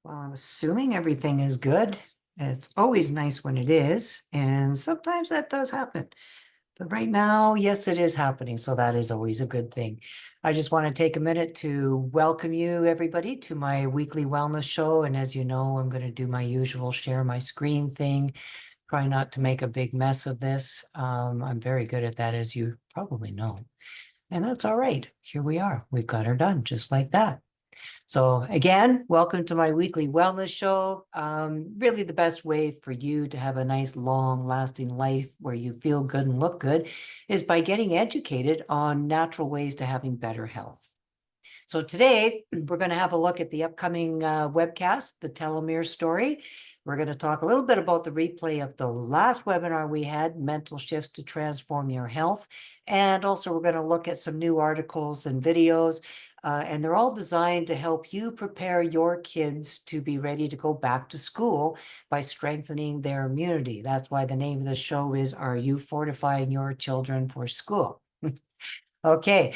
Well, I'm assuming everything is good. It's always nice when it is, and sometimes that does happen. But right now, yes, it is happening, so that is always a good thing. I just want to take a minute to welcome you, everybody, to my weekly wellness show. And as you know, I'm going to do my usual share my screen thing. Try not to make a big mess of this. I'm very good at that, as you probably know. And that's all right. Here we are. We've got her done just like that. So again, welcome to my weekly wellness show. Really the best way for you to have a nice, long lasting life where you feel good and look good is by getting educated on natural ways to having better health. So today we're going to have a look at the upcoming webcast, the telomere story. We're going to talk a little bit about the replay of the last webinar we had, Mental Shifts to Transform Your Health. And also we're going to look at some new articles and videos, and they're all designed to help you prepare your kids to be ready to go back to school by strengthening their immunity. That's why the name of the show is, Are You Fortifying Your Children for School? Okay.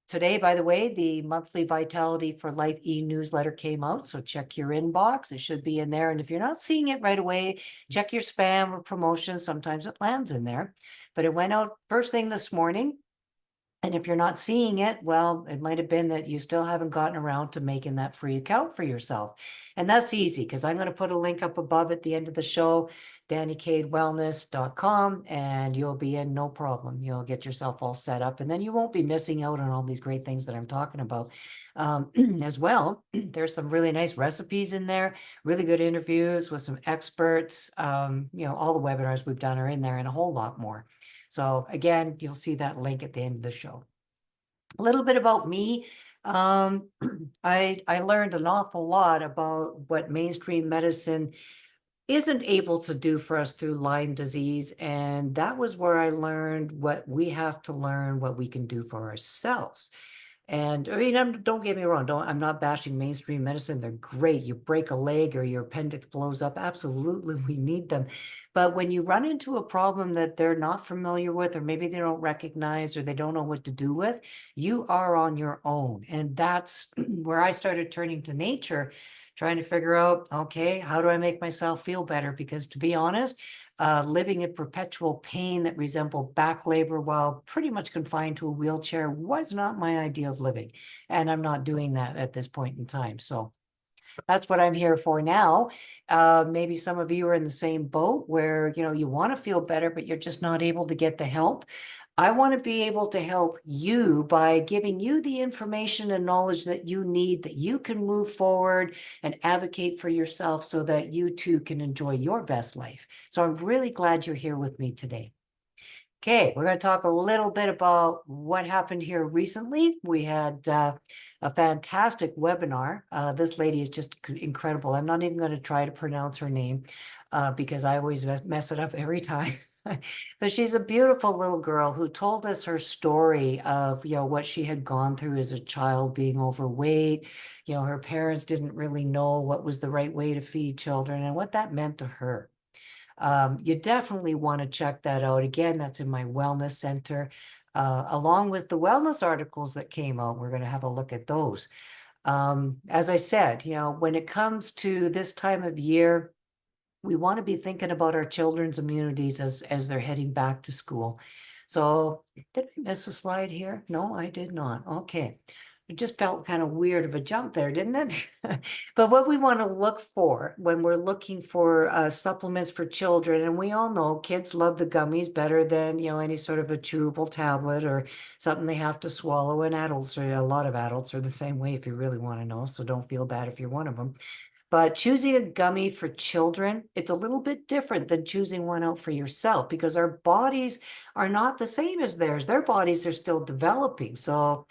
Today, by the way, the monthly Vitality for Life e-newsletter came out, so check your inbox. It should be in there. And if you're not seeing it right away, check your spam or promotions. Sometimes it lands in there. But it went out first thing this morning. And if you're not seeing it, well, it might have been that you still haven't gotten around to making that free account for yourself. And that's easy because I'm going to put a link up above at the end of the show, DannyCadeWellness.com, and you'll be in no problem. You'll get yourself all set up, and then you won't be missing out on all these great things that I'm talking about. As well, there's some really nice recipes in there, really good interviews with some experts. All the webinars we've done are in there and a whole lot more. So again, you'll see that link at the end of the show. A little bit about me. I learned an awful lot about what mainstream medicine isn't able to do for us through Lyme disease. And that was where I learned what we have to learn, what we can do for ourselves. And I mean, don't get me wrong, I'm not bashing mainstream medicine. They're great. You break a leg or your appendix blows up. Absolutely, we need them. But when you run into a problem that they're not familiar with, or maybe they don't recognize, or they don't know what to do with, you are on your own. And that's where I started turning to nature, trying to figure out, okay, how do I make myself feel better? Because to be honest, living in perpetual pain that resembled back labor while pretty much confined to a wheelchair was not my idea of living. And I'm not doing that at this point in time. So that's what I'm here for now. Maybe some of you are in the same boat where, you want to feel better, but you're just not able to get the help. I want to be able to help you by giving you the information and knowledge that you need, that you can move forward and advocate for yourself so that you too can enjoy your best life. So I'm really glad you're here with me today. Okay, we're going to talk a little bit about what happened here recently. We had a fantastic webinar. This lady is just incredible. I'm not even going to try to pronounce her name because I always mess it up every time. But she's a beautiful little girl who told us her story of, what she had gone through as a child being overweight. Her parents didn't really know what was the right way to feed children and what that meant to her. You definitely want to check that out. Again, that's in my wellness center, along with the wellness articles that came out. We're going to have a look at those. As I said, when it comes to this time of year, we want to be thinking about our children's immunities as they're heading back to school. So did I miss a slide here? No, I did not. Okay. It just felt kind of weird of a jump there, didn't it? But what we want to look for when we're looking for supplements for children, and we all know kids love the gummies better than, any sort of a chewable tablet or something they have to swallow, and adults, or a lot of adults are the same way if you really want to know, so don't feel bad if you're one of them. But choosing a gummy for children, it's a little bit different than choosing one out for yourself because our bodies are not the same as theirs. Their bodies are still developing. So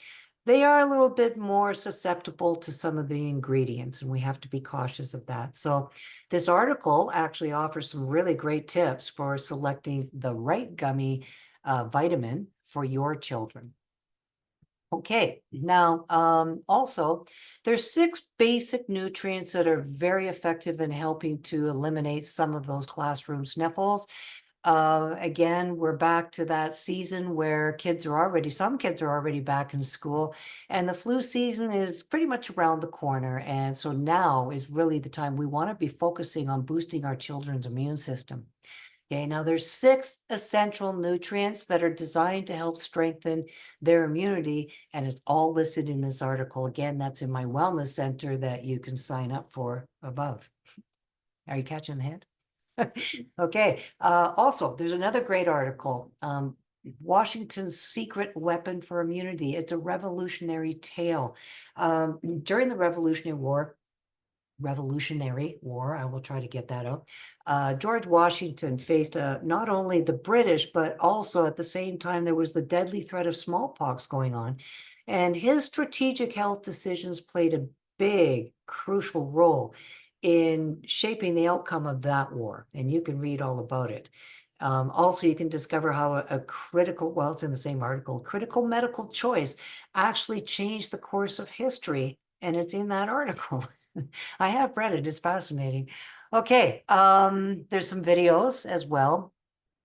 they are a little bit more susceptible to some of the ingredients, and we have to be cautious of that. So this article actually offers some really great tips for selecting the right gummy vitamin for your children. Okay, now also there's 6 basic nutrients that are very effective in helping to eliminate some of those classroom sniffles. Again, we're back to that season where some kids are already back in school, and the flu season is pretty much around the corner. And so now is really the time we want to be focusing on boosting our children's immune system. Okay, now there's 6 essential nutrients that are designed to help strengthen their immunity, and it's all listed in this article. Again, that's in my wellness center that you can sign up for above. Are you catching the hint? Okay. Also, there's another great article, Washington's Secret Weapon for Immunity. It's a revolutionary tale. During the Revolutionary War, I will try to get that out. George Washington faced not only the British, but also at the same time, there was the deadly threat of smallpox going on. And his strategic health decisions played a big, crucial role in shaping the outcome of that war. And you can read all about it. Also, you can discover how a critical, well, it's in the same article, critical medical choice actually changed the course of history. And it's in that article. I have read it. It's fascinating. Okay, there's some videos as well.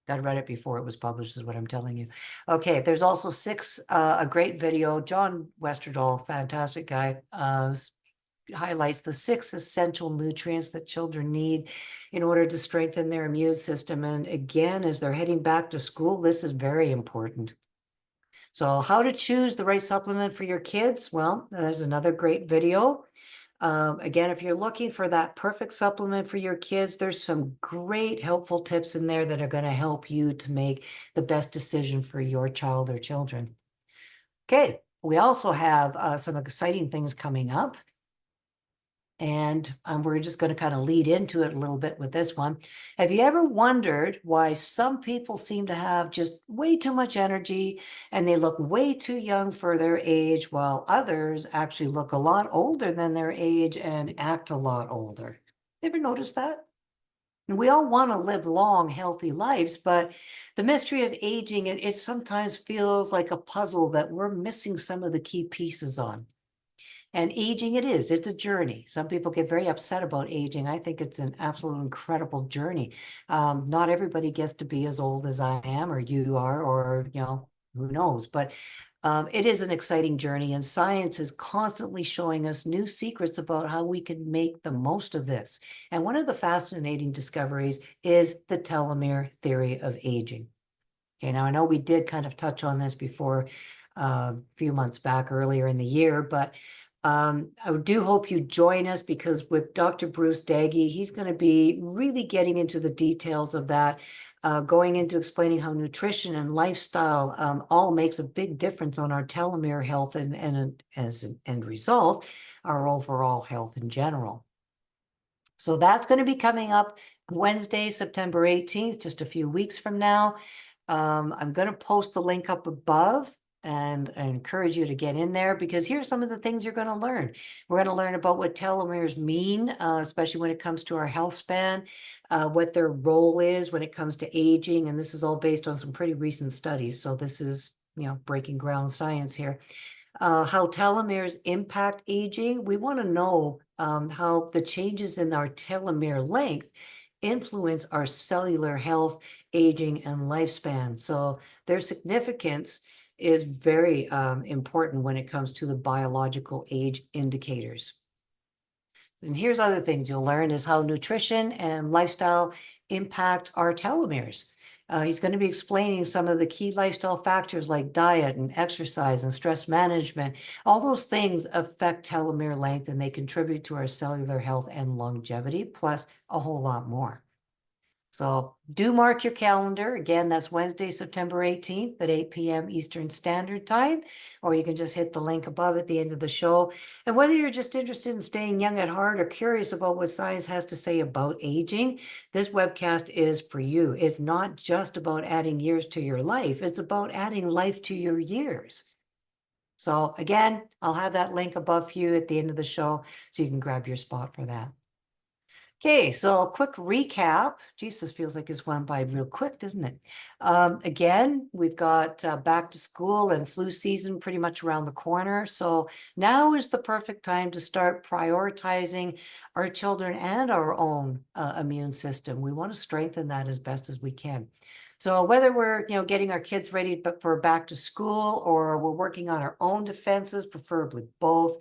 I read it before it was published, is what I'm telling you. Okay, there's also a great video. John Westerdahl, fantastic guy, highlights the 6 essential nutrients that children need in order to strengthen their immune system. And again, as they're heading back to school, this is very important. So how to choose the right supplement for your kids? Well, there's another great video. Again, if you're looking for that perfect supplement for your kids, there's some great helpful tips in there that are going to help you to make the best decision for your child or children. Okay, we also have some exciting things coming up. And we're just going to kind of lead into it a little bit with this one. Have you ever wondered why some people seem to have just way too much energy and they look way too young for their age, while others actually look a lot older than their age and act a lot older? Ever noticed that? And we all want to live long, healthy lives, but the mystery of aging, it sometimes feels like a puzzle that we're missing some of the key pieces on. And aging it's a journey. Some people get very upset about aging. I think it's an absolute incredible journey. Not everybody gets to be as old as I am or you are, or, who knows, but it is an exciting journey, and science is constantly showing us new secrets about how we can make the most of this. And one of the fascinating discoveries is the telomere theory of aging. Okay, now I know we did kind of touch on this before a few months back earlier in the year, but I do hope you join us, because with Dr. Bruce Daggy, he's going to be really getting into the details of that, going into explaining how nutrition and lifestyle all makes a big difference on our telomere health and as an end result, our overall health in general. So that's going to be coming up Wednesday, September 18th, just a few weeks from now. I'm going to post the link up above, and I encourage you to get in there, because here's some of the things you're going to learn. We're going to learn about what telomeres mean, especially when it comes to our health span, what their role is when it comes to aging. And this is all based on some pretty recent studies. So this is, breaking ground science here. How telomeres impact aging. We want to know how the changes in our telomere length influence our cellular health, aging, and lifespan. So their significance is very important when it comes to the biological age indicators. And here's other things you'll learn is how nutrition and lifestyle impact our telomeres. He's going to be explaining some of the key lifestyle factors like diet and exercise and stress management. All those things affect telomere length, and they contribute to our cellular health and longevity, plus a whole lot more. So do mark your calendar. Again, that's Wednesday, September 18th at 8 p.m. Eastern Standard Time, or you can just hit the link above at the end of the show. And whether you're just interested in staying young at heart or curious about what science has to say about aging, this webcast is for you. It's not just about adding years to your life. It's about adding life to your years. So again, I'll have that link above you at the end of the show, so you can grab your spot for that. Okay, so a quick recap. Jesus, feels like it's went by real quick, doesn't it? Again, we've got back to school and flu season pretty much around the corner. So now is the perfect time to start prioritizing our children and our own immune system. We want to strengthen that as best as we can. So whether we're, getting our kids ready for back to school, or we're working on our own defenses, preferably both,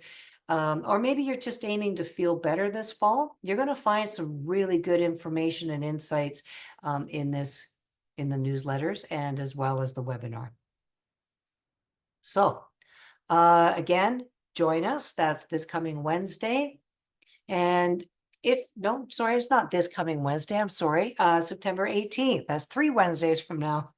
or maybe you're just aiming to feel better this fall, you're going to find some really good information and insights in the newsletters and as well as the webinar. So again, join us. That's this coming Wednesday. And no, sorry, it's not this coming Wednesday. I'm sorry. September 18th. That's 3 Wednesdays from now.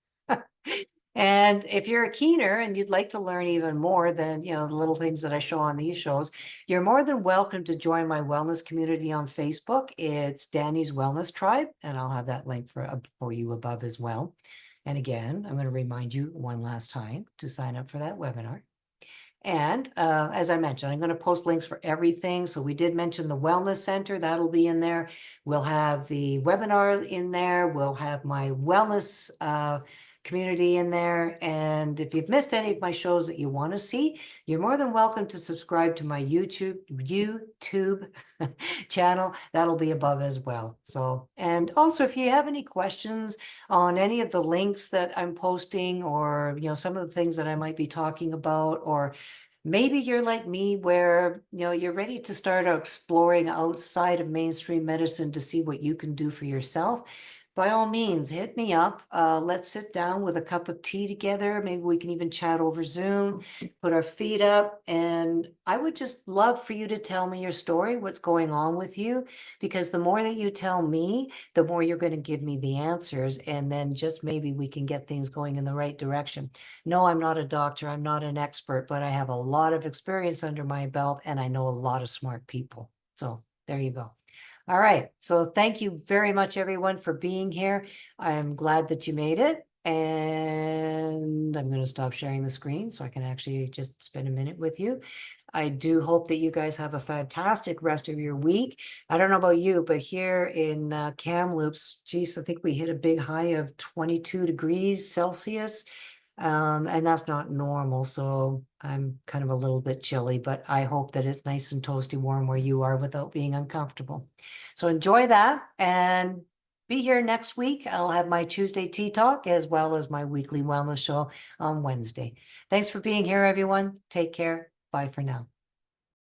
And if you're a keener and you'd like to learn even more than, the little things that I show on these shows, you're more than welcome to join my wellness community on Facebook. It's Danny's Wellness Tribe, and I'll have that link for you above as well. And again, I'm going to remind you one last time to sign up for that webinar. And as I mentioned, I'm going to post links for everything. So we did mention the Wellness Center. That'll be in there. We'll have the webinar in there. We'll have my wellness community in there. And if you've missed any of my shows that you want to see, you're more than welcome to subscribe to my YouTube channel. That'll be above as well. So, and also if you have any questions on any of the links that I'm posting, or, some of the things that I might be talking about, or maybe you're like me where, you're ready to start exploring outside of mainstream medicine to see what you can do for yourself. By all means, hit me up. Let's sit down with a cup of tea together. Maybe we can even chat over Zoom, put our feet up. And I would just love for you to tell me your story, what's going on with you, because the more that you tell me, the more you're going to give me the answers. And then just maybe we can get things going in the right direction. No, I'm not a doctor. I'm not an expert, but I have a lot of experience under my belt and I know a lot of smart people. So there you go. All right. So thank you very much, everyone, for being here. I'm glad that you made it. And I'm going to stop sharing the screen so I can actually just spend a minute with you. I do hope that you guys have a fantastic rest of your week. I don't know about you, but here in Kamloops, geez, I think we hit a big high of 22 degrees Celsius. And that's not normal, so I'm kind of a little bit chilly, but I hope that it's nice and toasty warm where you are without being uncomfortable. So enjoy that and be here next week. I'll have my Tuesday Tea Talk as well as my weekly wellness show on Wednesday. Thanks for being here, everyone. Take care. Bye for now.